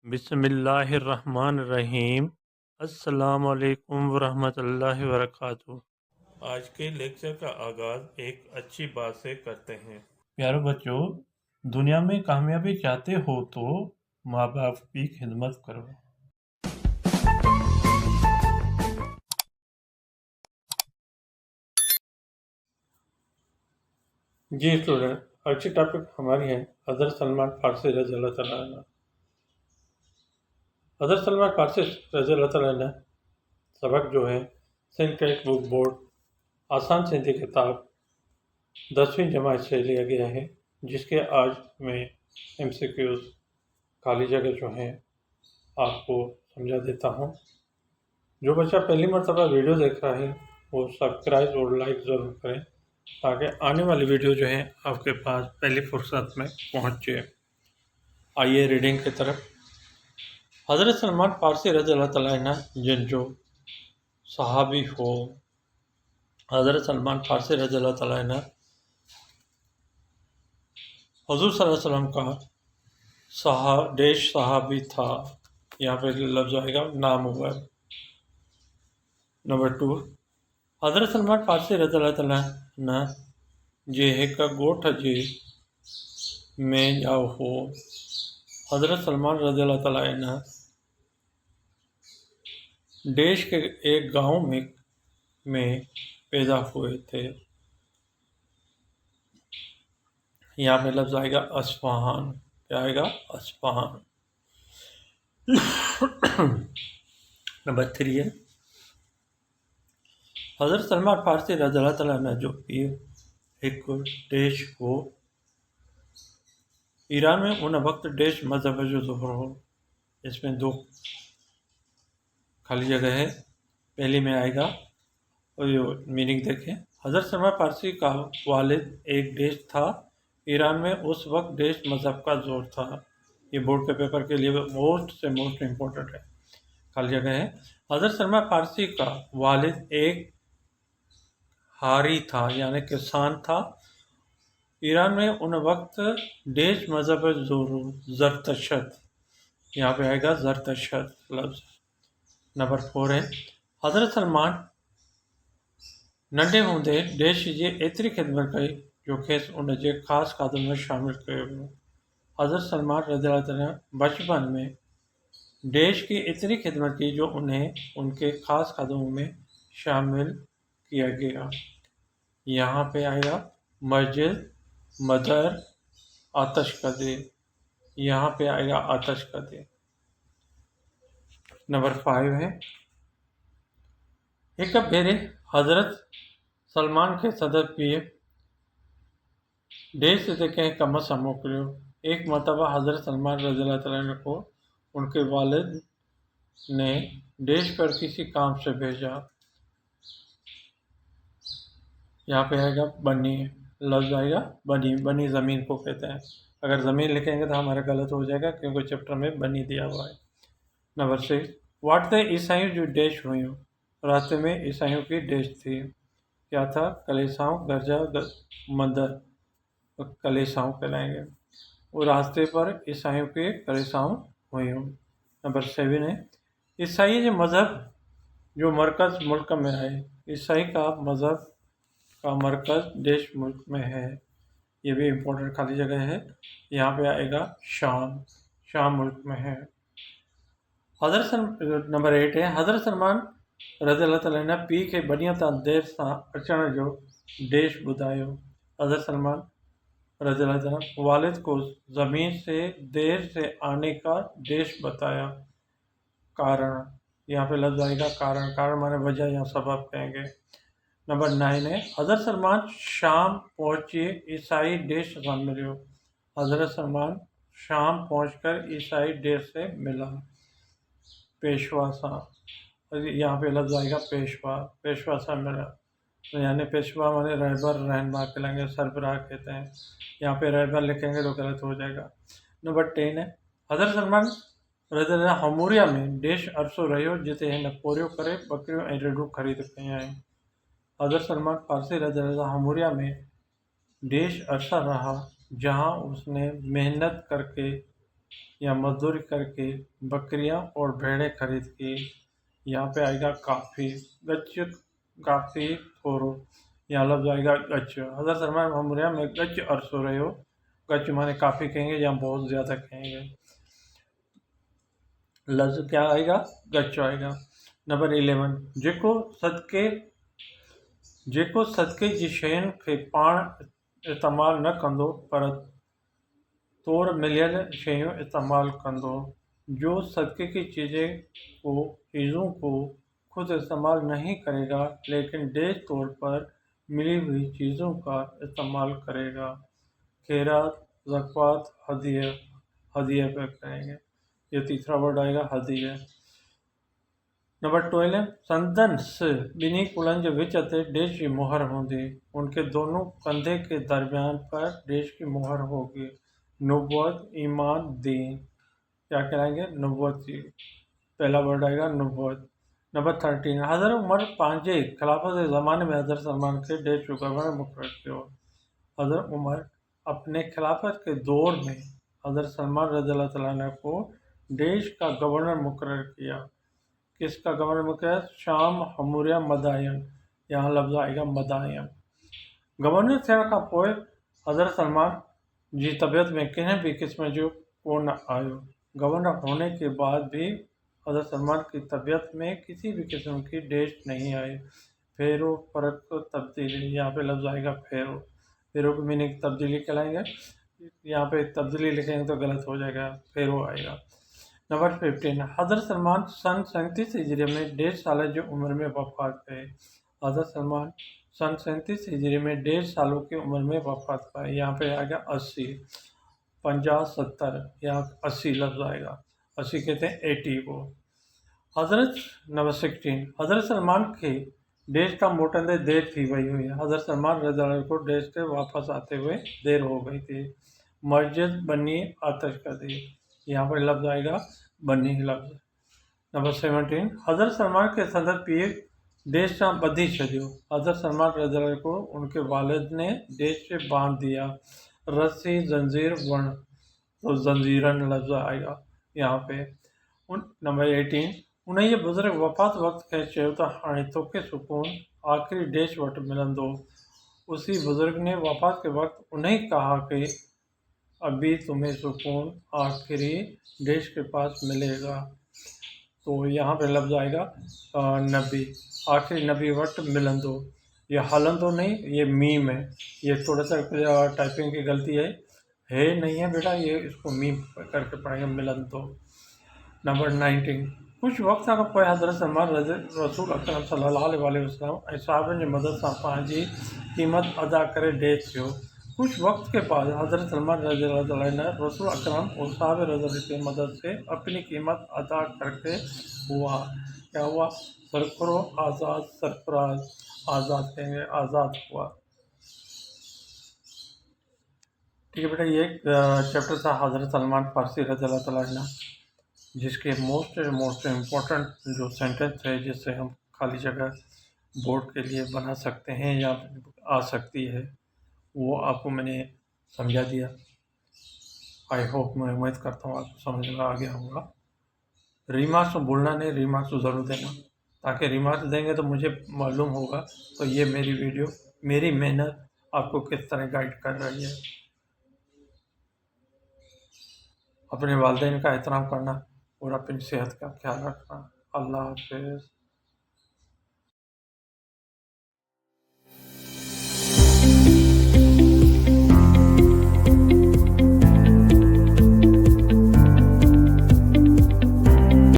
बिस्मिल्लाहिर्रहमानिर्रहीम। अस्सलाम वालेकुम वरहमतुल्लाहि वबरकातुहू। आज के लेक्चर का आगाज़ एक अच्छी बात से करते हैं। प्यारे बच्चों, दुनिया में कामयाबी चाहते हो तो माँ बाप की खिदमत करो। जी स्टूडेंट, अच्छी टॉपिक हमारी है हज़रत सलमान फारसी रज़ियल्लाहु तआला अन्हु। हज़रत सलमान फारसी रज़ियल्लाहु तआला अन्हु सबक जो है सिंध टेक्स्ट बुक बोर्ड आसान सिंधी किताब 10वीं जमात से लिया गया है, जिसके आज मैं MCQs खाली जगह जो हैं आपको समझा देता हूँ। जो बच्चा पहली मरतबा वीडियो देख रहा है वो सब्सक्राइब और लाइक ज़रूर करें ताकि आने वाली वीडियो जो है आपके पास पहली फुर्सत में पहुँचे। आइए रीडिंग की तरफ। हज़रत सलमान फारसी रज़ियल्लाहु तआला अन्हु जिन जो सहाबी हो, हज़रत सलमान फारसी रज़ियल्लाहु तआला अन्हु हुज़ूर सल्लल्लाहु अलैहि वसल्लम का देश सहाबी था। यहाँ पे लफ्ज़ आएगा नाम हुआ। नंबर 2, हज़रत सलमान फारसी रज़ियल्लाहु तआला अन्हु जे हिक ॻोठ जे में ॼाओ हो। हज़रत सलमान रज़ियल्लाहु तआला अन्हु देश के एक गांव में पैदा हुए थे। यहाँ पे लफ्ज़ आएगा अस्फहान। क्या आएगा? अस्फहान। नंबर 3 है हज़रत सलमान फारसी रज़ियल्लाहु तआला अन्हु जो एक देश हो। ईरान में उन वक्त देश मजहब जो ज़ुहर हो। इसमें 2 खाली जगह है। पहली में आएगा और ये मीनिंग देखें। हज़रत सलमान फारसी का वालिद एक देश था। ईरान में उस वक्त देश मजहब का जोर था। ये बोर्ड के पेपर के लिए मोस्ट इम्पोर्टेंट है। खाली जगह है। हज़रत सलमान फारसी का वालिद एक हारी था यानी किसान था। ईरान में उन वक्त देश मजहब ज़रतशत। यहाँ पे आएगा ज़रतशत लफ्ज़। नंबर 4 है हज़रत सलमान नंढे हूंदे देश जी एतिरी ख़िदमत कई जो खेसि उन जे ख़ासि खाधे में शामिल कयो वियो। हज़रत सलमान रज़ियल्लाहु अन्हु बचपन में देश की इतनी खिदमत की जो उन्हें उनके ख़ास कदमों में शामिल किया गया। यहाँ पे आएगा मस्जिद, मदर, आतशकदे। यहाँ पे आएगा आतशकदे। नंबर 5 है एक भेरे हज़रत सलमान के सदर पीए देश से कंहिं कम सां मोकिलियो। एक मरतबा हज़रत सलमान रज़ियल्लाहु तआला अन्हु को उनके वालिद ने देश पर किसी काम से भेजा। यहाँ पे आएगा बनी। लफ्ज़ आएगा बनी। बनी ज़मीन को कहते हैं। अगर ज़मीन लिखेंगे तो हमारा गलत हो जाएगा क्योंकि चैप्टर में बनी दिया हुआ है। नंबर 6 वाटते ईसाइयों जो देश हुई। रास्ते में ईसाइयों की देश थी। क्या था? कलीसियाओं, गर्जा, मंदिर कलीसियाओं कहलाएंगे। वो रास्ते पर ईसाइयों के कलीसियाओं हुई। नंबर 7 है ईसाई जो मज़हब जो मरकज़ मुल्क में है। ईसाई का मज़हब का मरकज़ देश मुल्क में है। ये भी इम्पोर्टेंट खाली जगह है। यहाँ पे आएगा शाम। शाम मुल्क में है। नंबर 8 है हज़रत सलमान रज़ियल्लाहु तआला अन्हु पीउ खे बनीअ तां देर सां अचण जो देश ॿुधायो। हज़रत सलमान रज़ियल्लाहु तआला वालिद को ज़मीन से देर से आने का देश बताया। कारण यहाँ पे लफ्ज़ आएगा कारण। कारण माने वजह या सबब कहेंगे। नंबर 9 है हज़रत सलमान शाम पहुँचे ईसाई देश से मिलियो। हज़रत सलमान शाम पहुँचकर ईसाई देश से मिला। पेशवा सा। यहाँ पे लफ्ज़ आएगा पेशवा। पेशवा सा मिला तो यानी पेशवा माने रहबर, रहनुमा कहलाएंगे, सरबराह कहते हैं। यहाँ पे रहबर लिखेंगे तो गलत हो जाएगा। नंबर 10 है हज़रत सलमान रज़ियल्लाहु हमूरिया में देश अरसो रहियो जिते हिन पोरियो करे बकरियूं ऐं रेडूं ख़रीद कयूं आहिनि। हज़रत सलमान फारसी रज़ियल्लाहु हमूरिया में देश अरसा रहा जहाँ उसने मेहनत करके या मजदूरी करके बकरियां और भेड़ें खरीद के। यहाँ पे आएगा काफ़ी, गच्च काफ़ी थोरो, यहाँ लफ्ज़ आएगा गच्च। हज़रत सलमान हमरिया में गच्च अरसो रहे हो, गच्च माने काफ़ी कहेंगे या बहुत ज़्यादा कहेंगे। लफ्ज़ क्या आएगा? गच्च आएगा। नंबर 11, जेको सदके जी शयुनि खे पाण इस्तेमालु न कंदो पर तौर मिलियल शयूं इस्तेमालु कंदो। जो सदके की चीज़ों को खुद इस्तेमाल नहीं करेगा लेकिन डेज तौर पर मिली हुई चीज़ों का इस्तेमाल करेगा। खैरात, ज़कात, हदिया पे करेंगे। ये तीसरा वर्ड आएगा हदिया। नंबर 12, संदन्स ॿिन्ही कुलनि जे विच ते डेश की मुहर हूंदी। उनके दोनों कंधे के दरमियान पर डेश की मुहर होगी। नुबुवत, ईमान, दीन। क्या कहलाएंगे? नुबुवत जी। पहला वर्ड आएगा नुबुवत। नंबर 13, हज़रत उमर पंहिंजे खिलाफत के ज़माने में हज़रत सलमान के डेश जो गवर्नर मुक़र्रर कियो। हज़रत उमर अपने खिलाफत के दौर में हज़रत सलमान रज़ियल्लाहु तआला अन्हु को देश का गवर्नर मुक़र्रर किया। किसका गवर्नर मुक़र्रर? शाम, हमूरिया, मदायन। यहाँ लफ्ज़ आएगा मदायन। गवर्नर थियण खां पोइ हज़रत सलमान जी तबियत में कंहिं भी किस्म जो कोन आयो। गवर्नर होने के बाद भी हज़रत सलमान की तबियत में किसी भी किस्म की डेश नहीं आई। फेरो, फ़र्क, तब्दीली। यहाँ पे लफ्ज़ आएगा फेरो। फेरो की मीनिंग तब्दीली कहलाएंगे। यहाँ पे तब्दीली लिखेंगे तो गलत हो जाएगा, फेरो आएगा। नंबर 15, हज़रत सलमान सन 37 हिजरी में 1.5 साल की उम्र में वफ़ात गए। हज़रत सलमान सन 37 हिजरी में 1.5 सालों की उम्र में वफ़ात पाए। यहाँ पे आएगा 80, 50, 70, यहाँ 80 लफ्ज़ आएगा। 80 कहते हैं 80 को। नंबर 16, हज़रत सलमान के देश का मोटंदे देर थी वही हुई। हज़रत सलमान रज़ियल्लाहु को देश से वापस आते हुए देर हो गई थी। मस्जिद बनी आतश कर दी। यहाँ पर लफ्ज़ आएगा बनी लफ्ज़। नंबर 17, हज़रत सलमान के संदर पीर देश से बधी छो। हज़रत सलमान रज़ियल्लाहु को उनके वालिद ने देश से बांध दिया। रस्सी, जंजीर, वण, तो जंजीरन लफ्ज़ आएगा यहाँ पे। नंबर 18, उन ये बुज़ुर्ग वफ़ात वक़्त खे चयो त हाणे तोखे सुकून आखिरी देश वटि मिलंदो। उसी बुज़ुर्ग ने वफ़ात के वक्त उन्हें कहा कि अभी तुम्हें सुकून आखिरी देश के पास मिलेगा। तो यहाँ पे लफ्ज़ आएगा नबी, आखिरी नबी वक्त मिलंदो। ये हलंदो नहीं, ये मीम है। ये थोड़ा सा टाइपिंग की गलती है नहीं है बेटा, ये इसको मीम करके पढ़ेंगे मिलंदो। नंबर 19, कुछ वक़्त खां पोइ हज़रत सलमान रसूल अकरम सल्लल्लाहु अलैहि वसल्लम ऐं सहाबनि जी मदद सां पंहिंजी क़ीमत अदा करे डेथ थियो। कुछ वक्त के बाद हज़रत सलमान रज़ियल्लाहु अन्हु रसूल अकरम और साहब रज़ियल्लाहु की मदद से अपनी कीमत अदा करके हुआ। क्या हुआ? सरफरो, आज़ाद, सरफराज, आज़ाद कहेंगे, आज़ाद हुआ। ठीक है बेटा, ये चैप्टर था हज़रत सलमान फारसी रज़ियल्लाहु अन्हु, जिसके मोस्ट इम्पोर्टेंट जो सेंटेंस है जिससे हम खाली जगह बोर्ड के लिए बना सकते हैं या आ सकती है, वो आपको मैंने समझा दिया। आई होप, मैं उम्मीद करता हूँ आपको समझ में आ गया होगा। रिमार्क्स तो भूलना नहीं, रिमार्क्स तो ज़रूर देना, ताकि रिमार्क्स देंगे तो मुझे मालूम होगा तो ये मेरी वीडियो, मेरी मेहनत आपको किस तरह गाइड कर रही है। अपने वालिदैन का एहतराम करना और अपनी सेहत का ख्याल रखना। अल्लाह हाफ़िज़।